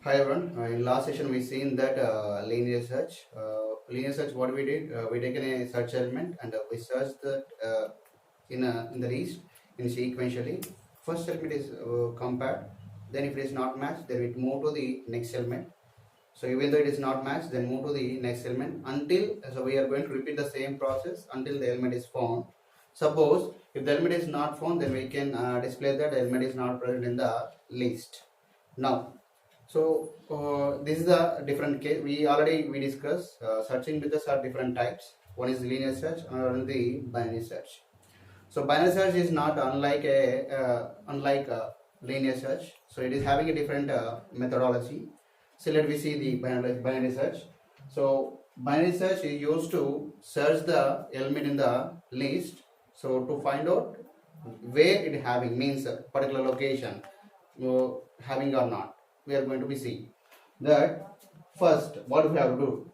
Hi everyone. In last session we seen that linear search. Linear search. What we did, we taken a search element and we searched that in the list in sequentially. First element is compared. Then if it is not matched, then it move to the next element. So even though it is not matched, then move to the next element until. So we are going to repeat the same process until the element is found. Suppose if the element is not found, then we can display that the element is not present in the list. Now, so this is a different case. We discussed searching methods are different types. One is linear search, another is the binary search. So binary search is not unlike a linear search. So it is having a different methodology. So let me see the binary search. So binary search is used to search the element in the list. So to find out where it having means a particular location having or not, we are going to be see that first what we have to do.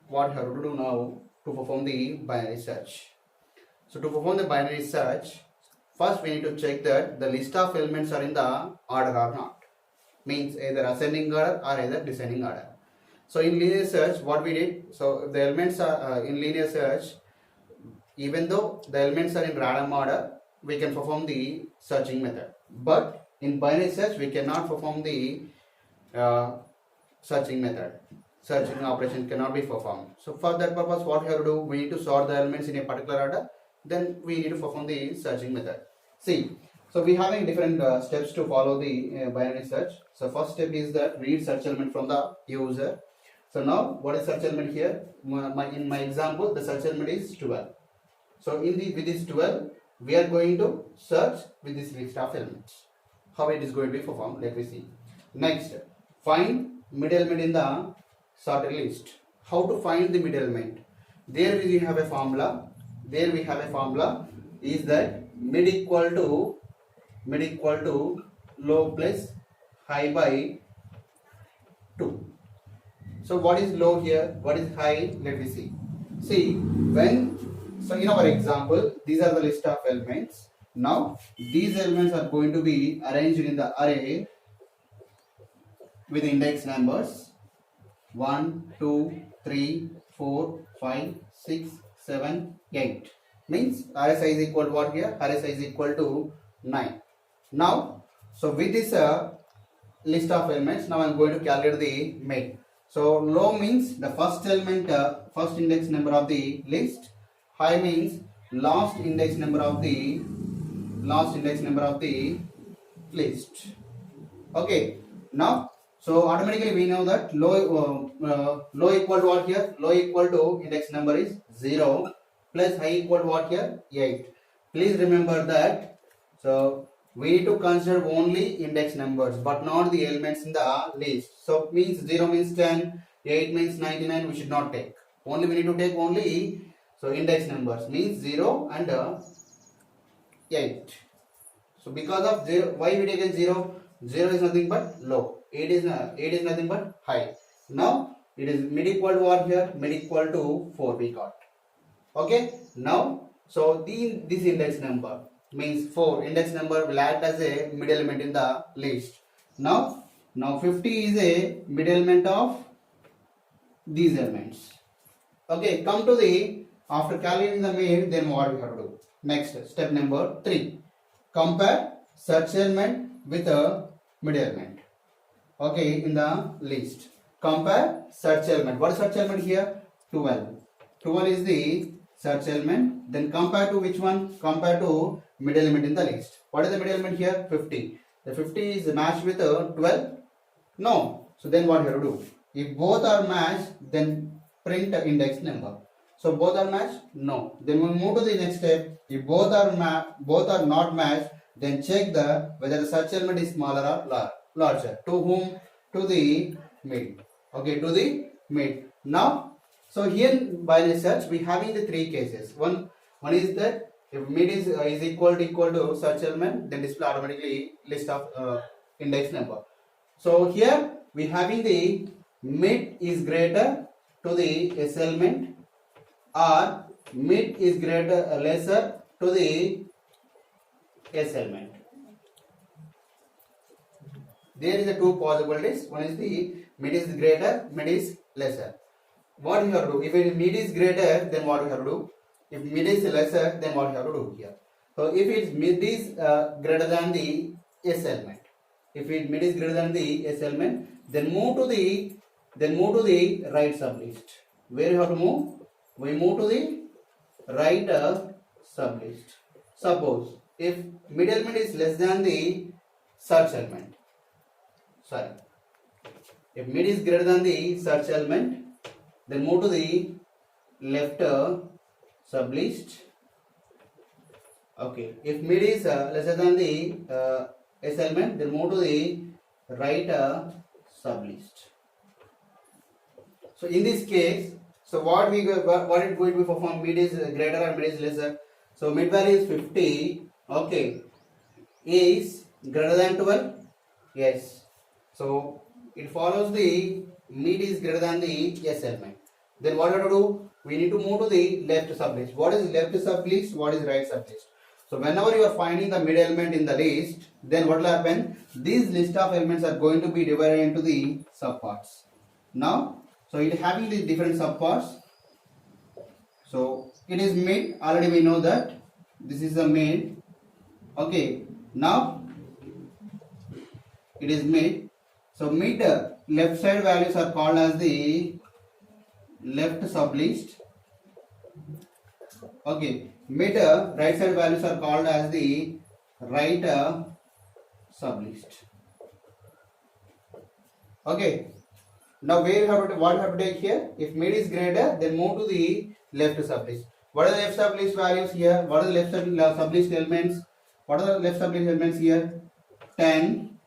What we have to do now to perform the binary search. So to perform the binary search, first we need to check that the list of elements are in the order or not. Means either ascending order or either descending order. So in linear search, what we did, so if the elements are in linear search, even though the elements are in random order, we can perform the searching method. But in binary search, we cannot perform the searching method. Searching operation cannot be performed. So for that purpose, what we have to do, we need to sort the elements in a particular order. Then we need to perform the searching method. See, so we having different steps to follow the binary search. So first step is that read search element from the user. So now what is search element here? In my example, the search element is 12. So with this 12, we are going to search with this list of elements. How it is going to be performed? Let me see. Next, find mid element in the sorted list. How to find the mid element? There we have a formula. Is that mid equal to low plus high by 2. So what is low here? What is high? Let me see. See, so in our example, these are the list of elements. Now these elements are going to be arranged in the array with index numbers 1, 2, 3, 4, 5, 6, 7, 8. Means array size equal to what here? Array size equal to 9. Now, so with this list of elements, now I am going to calculate the mid. So low means the first element, first index number of the list. High means last index number of the list. Okay. Now, so automatically we know that low equal to what here? Low equal to index number is 0 plus high equal to what here? 8. Please remember that. So we need to consider only index numbers but not the elements in the list. So means 0 means 10, 8 means 99. We should not take. Only we need to take only so index numbers means 0 and 8. So because of 0, why we taken 0? 0 is nothing but low. 8 is nothing but high. Now it is mid equal to what here? Mid equal to 4 we got. Okay. Now so this index number means 4 index number will act as a mid element in the list. Now 50 is a mid element of these elements. Okay. Come to the after calculating the mid, then what we have to do? Next step number 3. Compare search element with a mid element. Okay, in the list. Compare search element. What is search element here? 12. 12 is the search element. Then compare to which one? Compare to mid element in the list. What is the mid element here? 50. The 50 is matched with 12? No. So then what you have to do? If both are matched, then print the index number. So both are matched? No. Then we move to the next step. If both are not matched, then check whether the search element is smaller or larger. To whom? To the mid. Okay, to the mid. Now, so here in binary search we having the 3 cases. One is that if mid is equal to search element, then display automatically list of index number. So here we having the mid is greater to the S element or mid is lesser to the S element. there is a two possibilities. One is the mid is greater, mid is lesser. What we have to do? If mid is greater, then what we have to do? If mid is lesser, then what we have to do here? So if its mid is greater than the S element, if it mid is greater than the S element, then move to the right sublist. Where you have to move? We move to the right sublist. Suppose if mid element is less than the search element, sorry, if mid is greater than the search element, then move to the left sublist. Okay, if mid is lesser than the S element, then move to the right sublist. So in this case, so what it going to be perform? Mid is greater or mid is lesser? So mid value is 50. Okay, is greater than 12. Yes. So it follows the mid is greater than the S element. Then what we have to do? We need to move to the left sublist. What is left sublist? What is right sublist? So whenever you are finding the mid element in the list, then what will happen? These list of elements are going to be divided into the subparts. Now, so it having the different subparts. So it is mid. Already we know that this is the mid. Okay. Now it is mid. So mid left side values are called as the left sublist. Okay. Mid right side values are called as the right sublist. Okay. Now where you have to, what you have to take here? If mid is greater, then move to the left sublist. What are the left sublist values here? What are the left sublist elements? What are the left sublist elements here? 10,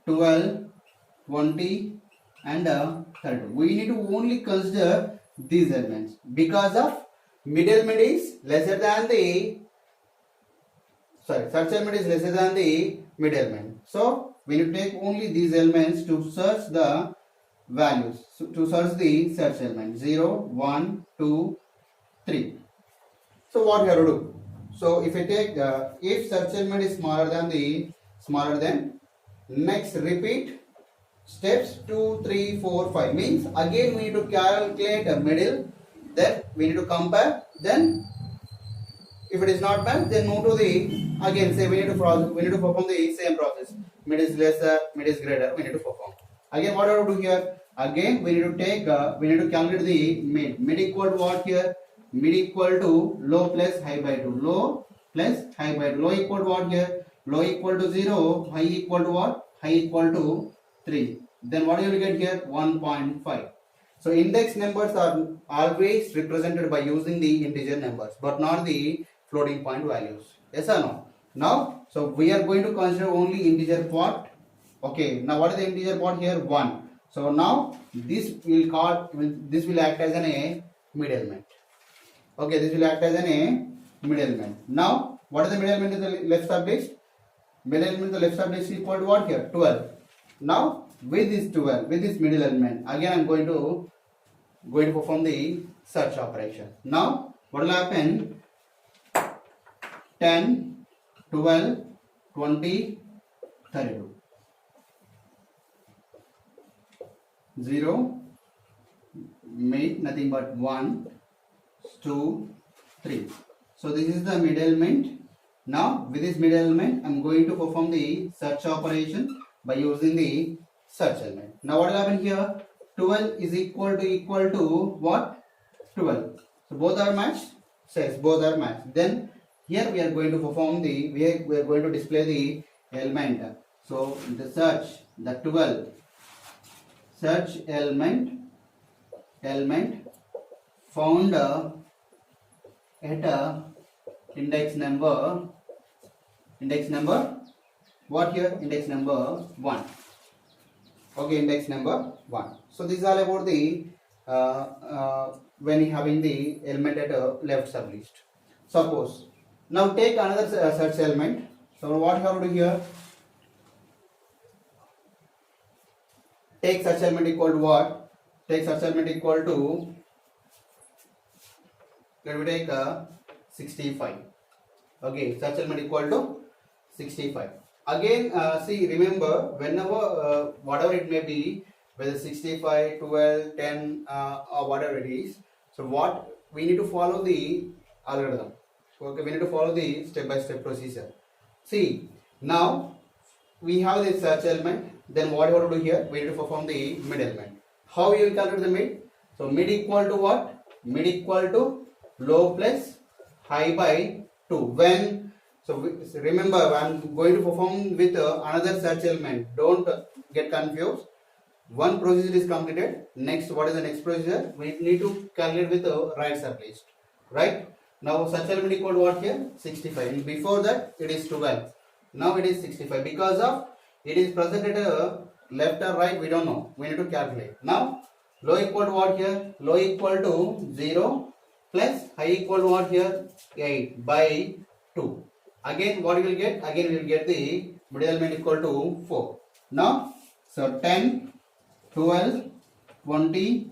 12, 20 and 32. We need to only consider these elements because of mid element is lesser than the search element is lesser than the mid element. So we need to take only these elements to search the values. So to search the search element 0, 1, 2, 3. So what we have to do? So if I take if search element is smaller than next repeat steps 2, 3, 4, 5 means again we need to calculate a middle, then we need to compare, then if it is not matched, then move to the again say we need to perform the same process. Mid is lesser, mid is greater, we need to perform. Again what do we do here? Again we need to take we need to calculate the mid. Mid equal to what here? Mid equal to low plus high by 2. Low plus high by 2. Low equal to what here? Low equal to 0, high equal to what? High equal to 3. Then what you will get here? 1.5. So index numbers are always represented by using the integer numbers but not the floating point values. Yes or no? Now, so we are going to consider only integer part. Okay, now what is the integer part here? 1. So now this will act as a mid element. Okay, this will act as a mid element. Now, what is the mid element in the left sublist? Mid element in the left sublist is equal to what here? 12. Now, with this 12, with this middle element, again I am going to perform the search operation. Now, what will happen? 10, 12, 20, 32. 0, mid, nothing but 1, 2, 3. So this is the mid element. Now with this mid element I am going to perform the search operation by using the search element. Now what will happen here? 12 is equal to what? 12. So both are matched? Says both are matched. Then here we are going to perform we are going to display the element. So the search, the 12 search element found at index number what here? Index number 1. Okay, index number 1. So this is all about the when having the element at a left sublist. Suppose now take another search element. So what you have to do here? Take search element equal to what? Take search element equal to, let me take 65. Okay, search element equal to 65. Again, see, remember, whenever, whatever it may be, whether 65, 12, 10, or whatever it is, so what we need to follow the algorithm. Okay, we need to follow the step-by-step procedure. See, now we have this search element, then what you have to do here, we need to perform the mid element. How you will calculate the mid? So mid equal to what? Mid equal to low plus high by 2. When, so remember, I am going to perform with another search element. Don't get confused. One procedure is completed. Next, what is the next procedure? We need to calculate with the right sublist. Right? Now search element equal to what here? 65. And before that, it is 12. Now it is 65. Because of it is presented left or right, we don't know. We need to calculate. Now low equal to what here? Low equal to 0 plus high equal to what here? 8 by 2. Again, what we will get? Again, we will get the middle element equal to 4. Now, so 10, 12, 20,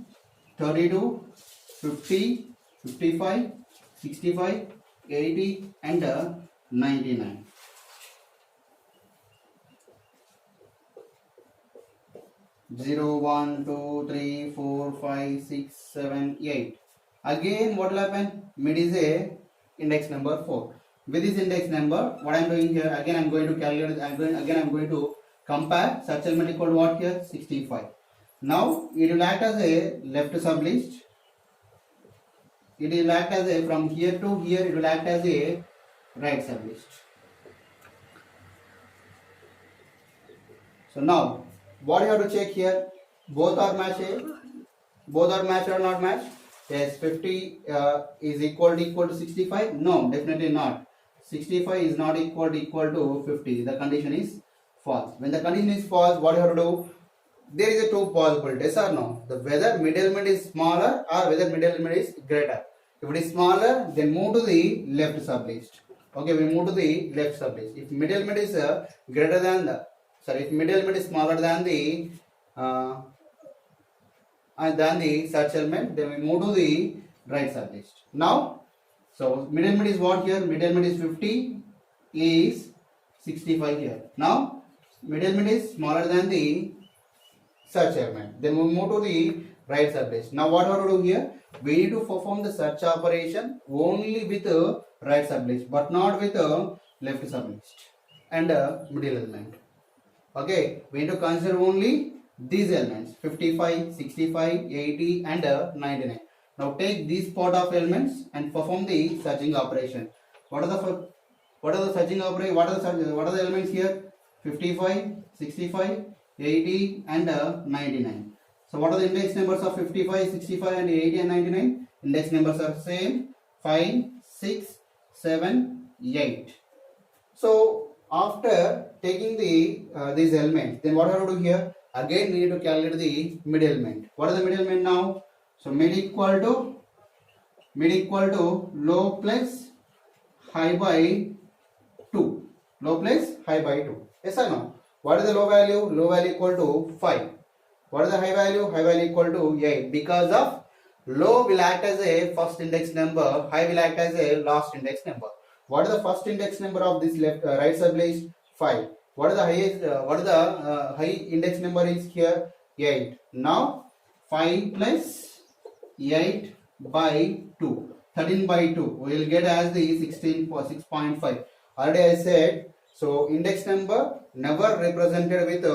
32, 50, 55, 65, 80 and 99. Zero, 1, 2, 3, 4, 5, 6, 7, 8. Again, what will happen? Mid is a index number 4. With this index number, what I am doing here? Again, I am going to calculate. I am going to compare search element equal to what here? 65. Now it will act as a left sublist. It will act as a, from here to here, it will act as a right sublist. So now what you have to check here? Both are matched. Both are matched or not matched? Yes, 50 is equal to 65. No, definitely not. 65 is not equal to 50. The condition is false. When the condition is false, what you have to do? There is a two possibilities, or no? The whether mid element is smaller or whether mid element is greater. If it is smaller, then move to the left sublist. Okay, we move to the left sublist. If mid element is greater than the, sorry, if mid element is smaller than the search element, then we move to the right sublist. Now, so mid element is what here? Mid element is 50, is 65 here. Now, mid element is smaller than the search element. Then we move to the right sublist. Now, what we have to do here? We need to perform the search operation only with the right sublist, but not with the left sublist and middle element. Okay, we need to consider only these elements 55, 65, 80 and 99. Now take these part of elements and perform the searching operation. What are the searching operation? What are the elements here? 55, 65, 80 and 99. So what are the index numbers of 55, 65 and 80 and 99? Index numbers are same, 5, 6, 7, 8. So after taking the these elements, then what have to do here? Again we need to calculate the mid element. What is the mid element now? So mid equal to low plus high by 2. Low plus high by 2. Yes or no? What is the low value? Low value equal to 5. What is the high value? High value equal to 8. Because of low will act as a first index number, high will act as a last index number. What is the first index number of this left right sublist? 5. What is the highest? What is the high index number is here? 8. Now 5 plus 8 by 2. 13 by 2. We will get as the 6.5. Already I said. So index number never represented with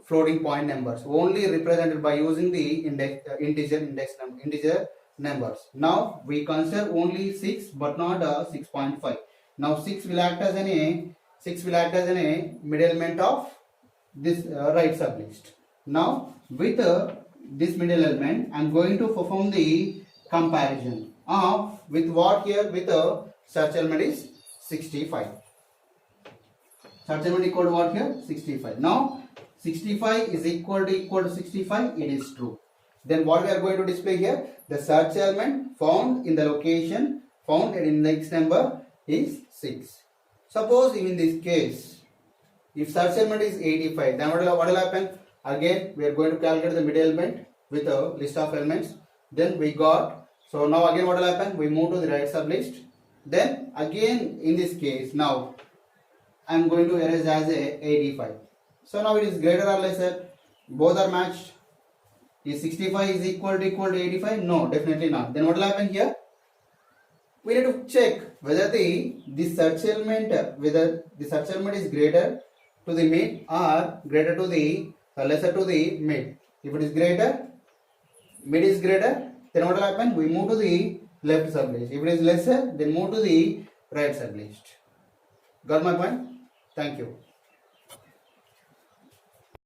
floating point numbers. Only represented by using the integer numbers. Now we consider only 6 but not 6.5. Now 6 will act as a mid element of this right sublist. Now with this middle element, I am going to perform the comparison of with what here? With search element is 65. Search element equal to what here? 65. Now 65 is equal to 65. It is true. Then what we are going to display here? The search element found in the location found at index number is 6. Suppose in this case, if search element is 85, then what will happen? Again, we are going to calculate the mid element with a list of elements. Then we got, so now again what will happen? We move to the right sublist. Then again in this case, now I am going to erase as a 85. So now it is greater or lesser? Both are matched. Is 65 is equal to 85? No, definitely not. Then what will happen here? We need to check whether the search element is greater to the mid or greater to the lesser to the mid. If it is greater, mid is greater, then what will happen? We move to the left sublist. If it is lesser, then move to the right sublist. Got my point? Thank you.